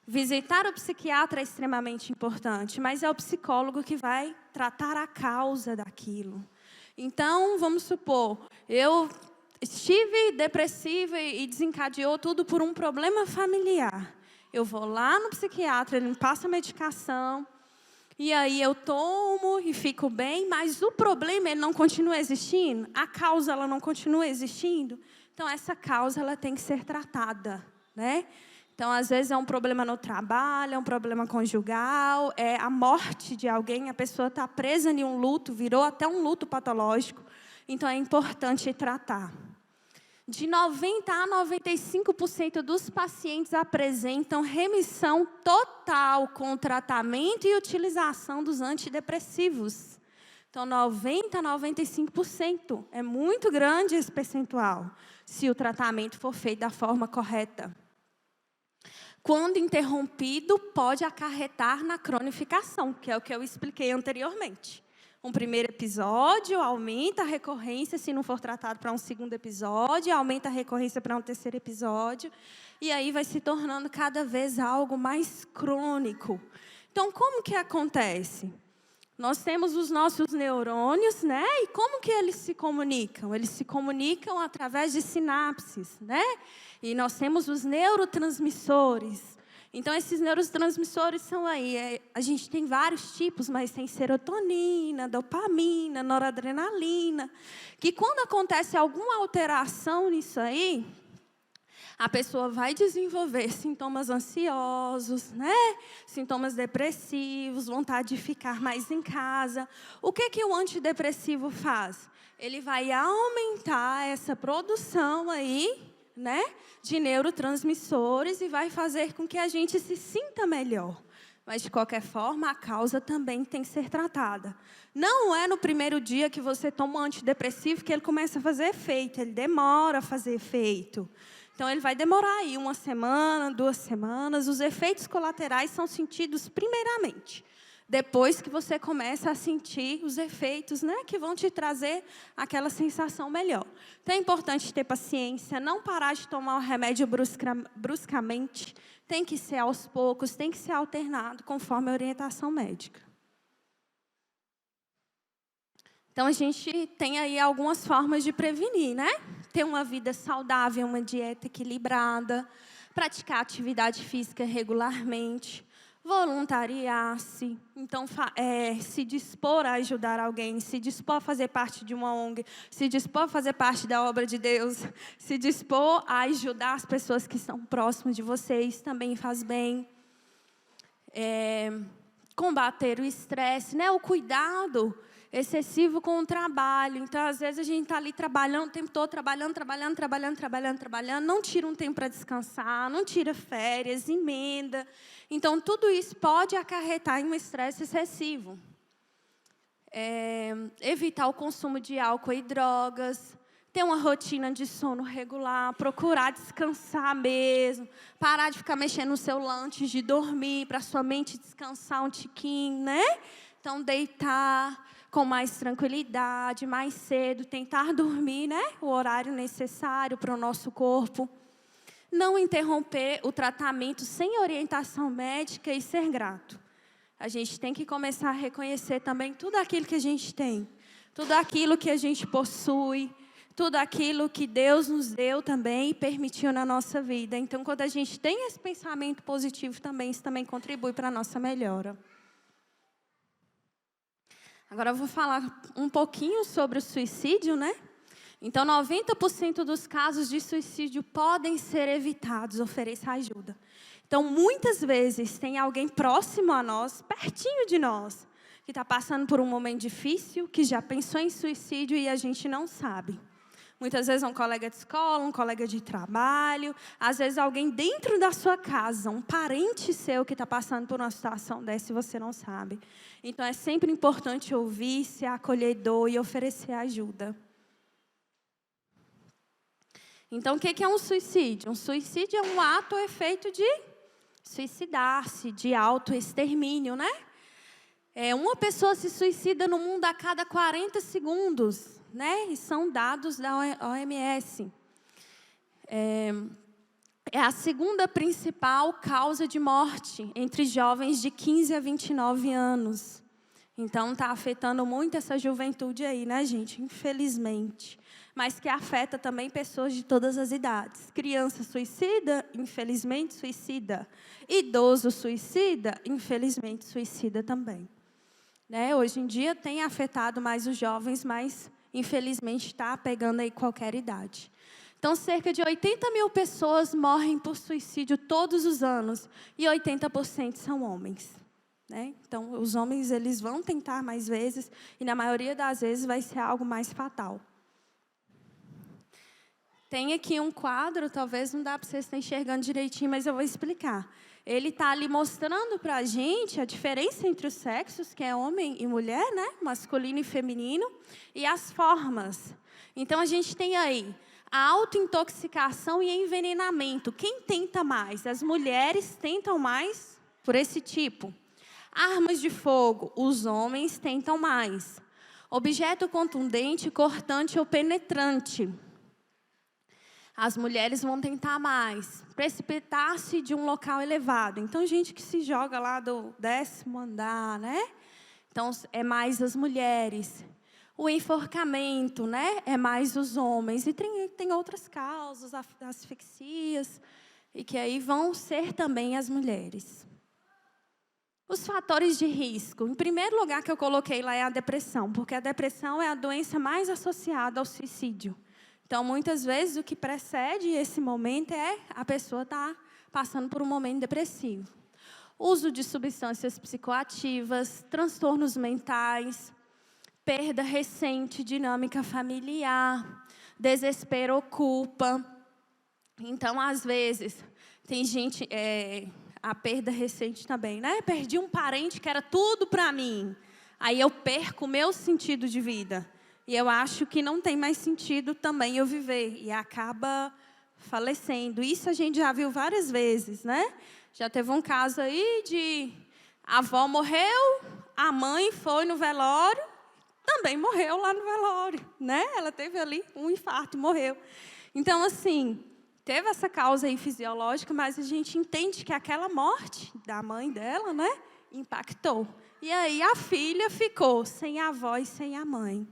Visitar o psiquiatra é extremamente importante, mas é o psicólogo que vai tratar a causa daquilo. Então, vamos supor, eu estive depressiva e desencadeou tudo por um problema familiar. Eu vou lá no psiquiatra, ele me passa a medicação, e aí eu tomo e fico bem, mas o problema ele não continua existindo, a causa ela não continua existindo. Então, essa causa ela tem que ser tratada, né? Então, às vezes é um problema no trabalho, é um problema conjugal, é a morte de alguém, a pessoa está presa em um luto, virou até um luto patológico. Então, é importante tratar. De 90% a 95% dos pacientes apresentam remissão total com o tratamento e utilização dos antidepressivos. Então, 90% a 95%. É muito grande esse percentual, se o tratamento for feito da forma correta. Quando interrompido, pode acarretar na cronificação, que é o que eu expliquei anteriormente. Um primeiro episódio, aumenta a recorrência, se não for tratado para um segundo episódio, aumenta a recorrência para um terceiro episódio, e aí vai se tornando cada vez algo mais crônico. Então, como que acontece? Nós temos os nossos neurônios, né? E como que eles se comunicam? Eles se comunicam através de sinapses, né? E nós temos os neurotransmissores. Então, esses neurotransmissores são aí. A gente tem vários tipos, mas tem serotonina, dopamina, noradrenalina, que quando acontece alguma alteração nisso aí, a pessoa vai desenvolver sintomas ansiosos, né? Sintomas depressivos, vontade de ficar mais em casa. O que o antidepressivo faz? Ele vai aumentar essa produção aí, né, de neurotransmissores e vai fazer com que a gente se sinta melhor. Mas, de qualquer forma, a causa também tem que ser tratada. Não é no primeiro dia que você toma um antidepressivo que ele começa a fazer efeito. Ele demora a fazer efeito. Então, ele vai demorar aí 1 semana, 2 semanas. Os efeitos colaterais são sentidos primeiramente. Depois que você começa a sentir os efeitos, né, que vão te trazer aquela sensação melhor. Então, é importante ter paciência, não parar de tomar o remédio bruscamente. Tem que ser aos poucos, tem que ser alternado conforme a orientação médica. Então, a gente tem aí algumas formas de prevenir, né? Ter uma vida saudável, uma dieta equilibrada, praticar atividade física regularmente, voluntariar-se, então, se dispor a ajudar alguém, se dispor a fazer parte de uma ONG, se dispor a fazer parte da obra de Deus, se dispor a ajudar as pessoas que estão próximas de vocês, também faz bem. Combater o estresse, né? O cuidado excessivo com o trabalho. Então, às vezes, a gente está ali trabalhando o tempo todo, trabalhando, não tira um tempo para descansar, não tira férias, emenda. Então, tudo isso pode acarretar em um estresse excessivo. Evitar o consumo de álcool e drogas, ter uma rotina de sono regular, procurar descansar mesmo, parar de ficar mexendo no celular antes de dormir, para sua mente descansar um tiquinho, né? Então, deitar com mais tranquilidade, mais cedo, tentar dormir, né, o horário necessário para o nosso corpo. Não interromper o tratamento sem orientação médica e ser grato. A gente tem que começar a reconhecer também tudo aquilo que a gente tem, tudo aquilo que a gente possui, tudo aquilo que Deus nos deu também e permitiu na nossa vida. Então, quando a gente tem esse pensamento positivo também, isso também contribui para a nossa melhora. Agora eu vou falar um pouquinho sobre o suicídio, né? Então, 90% dos casos de suicídio podem ser evitados, ofereça ajuda. Então, muitas vezes, tem alguém próximo a nós, pertinho de nós, que está passando por um momento difícil, que já pensou em suicídio e a gente não sabe. Muitas vezes é um colega de escola, um colega de trabalho, às vezes alguém dentro da sua casa, um parente seu que está passando por uma situação dessa e você não sabe. Então, é sempre importante ouvir, ser acolhedor e oferecer ajuda. Então, o que é um suicídio? Um suicídio é um ato ou efeito de suicidar-se, de autoextermínio, né? Uma pessoa se suicida no mundo a cada 40 segundos, né? E são dados da OMS. É a segunda principal causa de morte entre jovens de 15 a 29 anos. Então, está afetando muito essa juventude aí, né, gente? Infelizmente. Mas que afeta também pessoas de todas as idades. Criança suicida, infelizmente suicida. Idoso suicida, infelizmente suicida também. Né? Hoje em dia tem afetado mais os jovens, mas infelizmente está pegando aí qualquer idade. Então, cerca de 80 mil pessoas morrem por suicídio todos os anos e 80% são homens. Né? Então, os homens eles vão tentar mais vezes e, na maioria das vezes, vai ser algo mais fatal. Tem aqui um quadro, talvez não dá para vocês estarem enxergando direitinho, mas eu vou explicar. Ele está ali mostrando para a gente a diferença entre os sexos, que é homem e mulher, né? Masculino e feminino, e as formas. Então, a gente tem aí a autointoxicação e envenenamento. Quem tenta mais? As mulheres tentam mais por esse tipo. Armas de fogo, os homens tentam mais. Objeto contundente, cortante ou penetrante. As mulheres vão tentar mais, precipitar-se de um local elevado. Então, gente que se joga lá do 10º andar, né? Então, é mais as mulheres. O enforcamento, né? É mais os homens. E tem outras causas, asfixias, e que aí vão ser também as mulheres. Os fatores de risco. Em primeiro lugar que eu coloquei lá é a depressão, porque a depressão é a doença mais associada ao suicídio. Então, muitas vezes, o que precede esse momento é a pessoa estar passando por um momento depressivo. Uso de substâncias psicoativas, transtornos mentais, perda recente, dinâmica familiar, desespero ou culpa. Então, às vezes, tem gente... a perda recente também, né? Perdi um parente que era tudo para mim. Aí eu perco o meu sentido de vida. E eu acho que não tem mais sentido também eu viver. E acaba falecendo. Isso a gente já viu várias vezes, né? Já teve um caso aí de a avó morreu, a mãe foi no velório, também morreu lá no velório, né? Ela teve ali um infarto e morreu. Então, assim, teve essa causa aí fisiológica, mas a gente entende que aquela morte da mãe dela, né, impactou. E aí a filha ficou sem a avó e sem a mãe.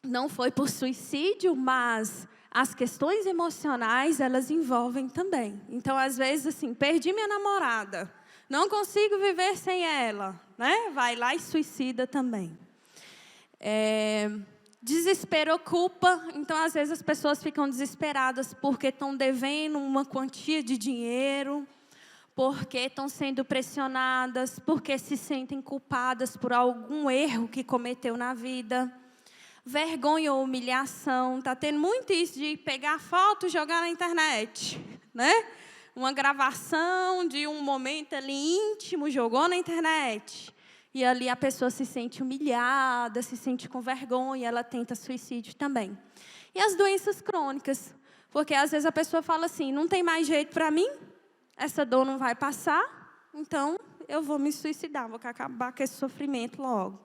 Não foi por suicídio, mas as questões emocionais, elas envolvem também. Então, às vezes, assim, perdi minha namorada, não consigo viver sem ela, né? Vai lá e suicida também. Desespero ou culpa. Então, às vezes, as pessoas ficam desesperadas porque estão devendo uma quantia de dinheiro, porque estão sendo pressionadas, porque se sentem culpadas por algum erro que cometeu na vida. Vergonha ou humilhação. Está tendo muito isso de pegar foto e jogar na internet, né? Uma gravação de um momento ali íntimo, jogou na internet. E ali a pessoa se sente humilhada, se sente com vergonha, ela tenta suicídio também. E as doenças crônicas, porque às vezes a pessoa fala assim, não tem mais jeito para mim, essa dor não vai passar, então eu vou me suicidar, vou acabar com esse sofrimento logo.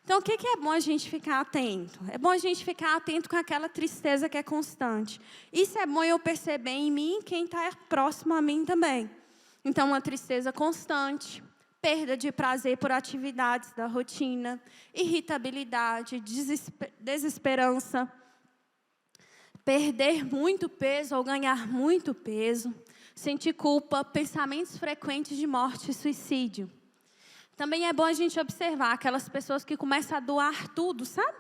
Então, o que é bom a gente ficar atento? É bom a gente ficar atento com aquela tristeza que é constante. Isso é bom eu perceber em mim, quem está próximo a mim também. Então, uma tristeza constante, perda de prazer por atividades da rotina, irritabilidade, desesperança, perder muito peso ou ganhar muito peso, sentir culpa, pensamentos frequentes de morte e suicídio. Também é bom a gente observar aquelas pessoas que começam a doar tudo, sabe?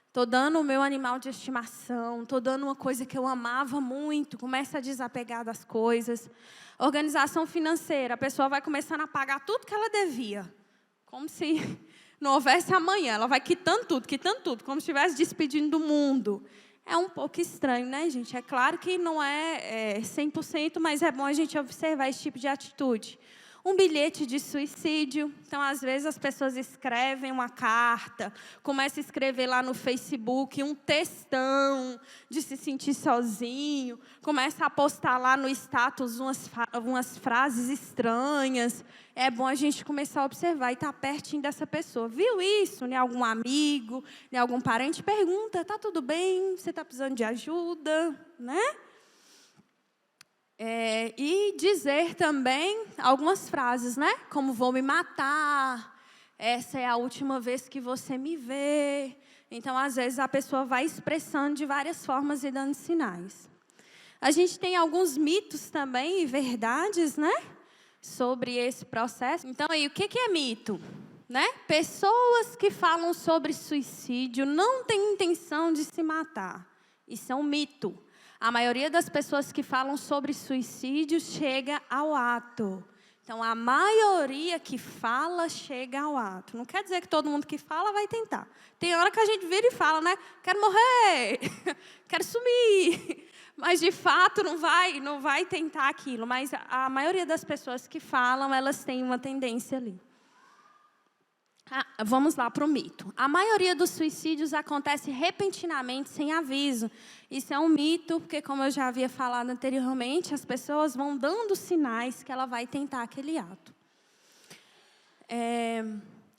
Estou dando o meu animal de estimação, estou dando uma coisa que eu amava muito, começa a desapegar das coisas. Organização financeira, a pessoa vai começando a pagar tudo que ela devia, como se não houvesse amanhã. Ela vai quitando tudo, como se estivesse despedindo do mundo. É um pouco estranho, né, gente? É claro que não é 100%, mas é bom a gente observar esse tipo de atitude. Um bilhete de suicídio. Então, às vezes, as pessoas escrevem uma carta, começam a escrever lá no Facebook um textão de se sentir sozinho, começa a postar lá no status umas frases estranhas. É bom a gente começar a observar e estar pertinho dessa pessoa. Viu isso? Em algum amigo, em algum parente? Pergunta, está tudo bem? Você está precisando de ajuda? Né? E dizer também algumas frases, né? Como vou me matar, essa é a última vez que você me vê. Então, às vezes, a pessoa vai expressando de várias formas e dando sinais. A gente tem alguns mitos também e verdades, né? Sobre esse processo. Então, aí, o que é mito? Né? Pessoas que falam sobre suicídio não têm intenção de se matar. Isso é um mito. A maioria das pessoas que falam sobre suicídio chega ao ato. Então, a maioria que fala chega ao ato. Não quer dizer que todo mundo que fala vai tentar. Tem hora que a gente vira e fala, né? Quero morrer, quero sumir. Mas, de fato, não vai tentar aquilo. Mas a maioria das pessoas que falam, elas têm uma tendência ali. Vamos lá para o mito. A maioria dos suicídios acontece repentinamente, sem aviso. Isso é um mito, porque, como eu já havia falado anteriormente, as pessoas vão dando sinais que ela vai tentar aquele ato.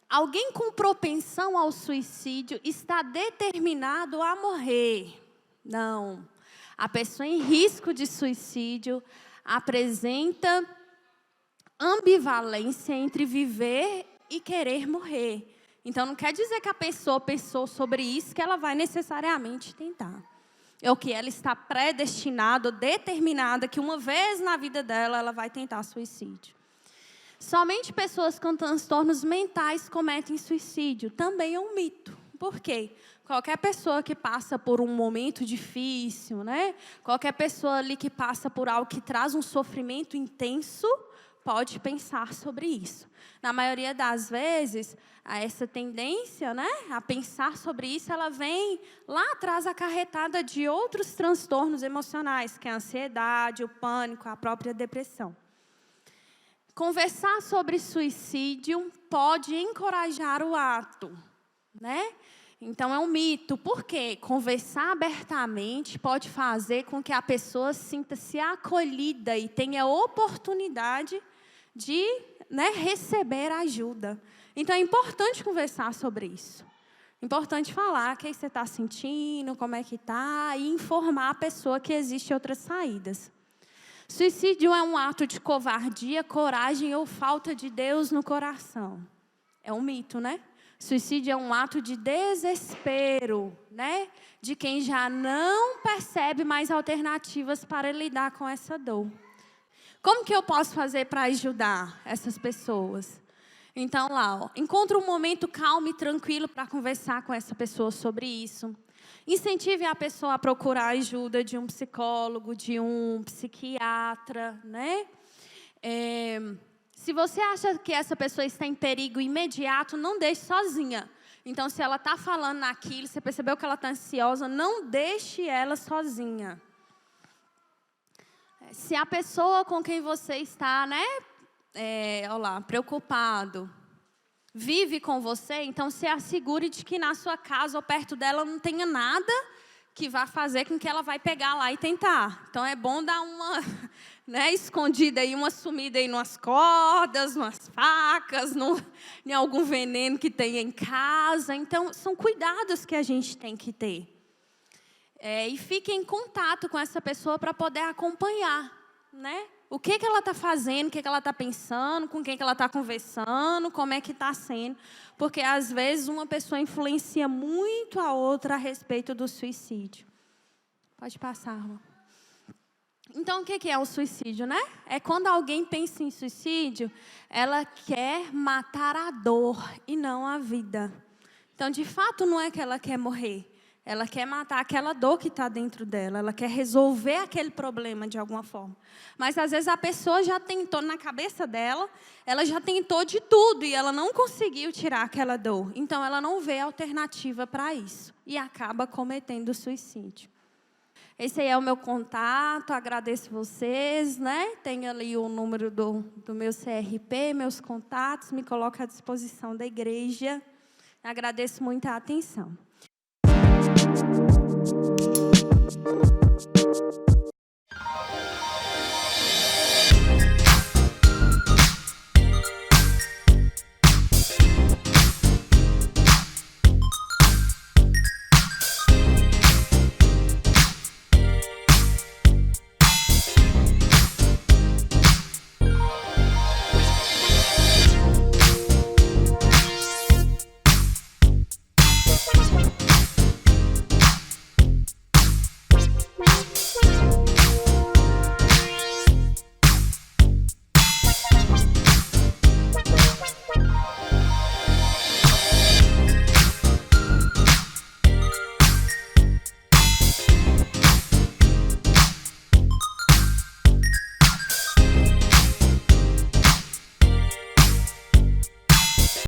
alguém com propensão ao suicídio está determinado a morrer. Não. A pessoa em risco de suicídio apresenta ambivalência entre viver e querer morrer. Então, não quer dizer que a pessoa pensou sobre isso, que ela vai necessariamente tentar. É o que ela está predestinada, determinada, que uma vez na vida dela, ela vai tentar suicídio. Somente pessoas com transtornos mentais cometem suicídio. Também é um mito. Por quê? Qualquer pessoa que passa por um momento difícil, né? Qualquer pessoa ali que passa por algo que traz um sofrimento intenso, pode pensar sobre isso. Na maioria das vezes, essa tendência, né, a pensar sobre isso, ela vem lá atrás acarretada de outros transtornos emocionais, que é a ansiedade, o pânico, a própria depressão. Conversar sobre suicídio pode encorajar o ato, né? Então, é um mito. Por quê? Conversar abertamente pode fazer com que a pessoa sinta-se acolhida e tenha oportunidade de, né, receber ajuda. Então, é importante conversar sobre isso. Importante falar o que você está sentindo, como é que está, e informar a pessoa que existem outras saídas. Suicídio é um ato de covardia, coragem ou falta de Deus no coração. É um mito, né? Suicídio é um ato de desespero, né? De quem já não percebe mais alternativas para lidar com essa dor. Como que eu posso fazer para ajudar essas pessoas? Então, lá, ó, encontre um momento calmo e tranquilo para conversar com essa pessoa sobre isso. Incentive a pessoa a procurar ajuda de um psicólogo, de um psiquiatra, né? Se você acha que essa pessoa está em perigo imediato, não deixe sozinha. Então, se ela está falando naquilo, você percebeu que ela está ansiosa, não deixe ela sozinha. Se a pessoa com quem você está, né, preocupado, vive com você, então se assegure de que na sua casa ou perto dela não tenha nada que vá fazer com que ela vai pegar lá e tentar. Então, é bom dar uma, né, escondida aí, uma sumida aí nas cordas, nas facas, em algum veneno que tem em casa. Então, são cuidados que a gente tem que ter. E fique em contato com essa pessoa para poder acompanhar, né? O que ela está fazendo, o que ela está pensando, com quem que ela está conversando, como é que está sendo. Porque, às vezes, uma pessoa influencia muito a outra a respeito do suicídio. Pode passar, irmão. Então, o que é o suicídio, né? É quando alguém pensa em suicídio, ela quer matar a dor e não a vida. Então, de fato, não é que ela quer morrer. Ela quer matar aquela dor que está dentro dela. Ela quer resolver aquele problema de alguma forma. Mas, às vezes, a pessoa já tentou, na cabeça dela, ela já tentou de tudo e ela não conseguiu tirar aquela dor. Então, ela não vê alternativa para isso e acaba cometendo suicídio. Esse aí é o meu contato, agradeço vocês, né? Tem ali o número do meu CRP, meus contatos, me coloco à disposição da igreja. Agradeço muito a atenção.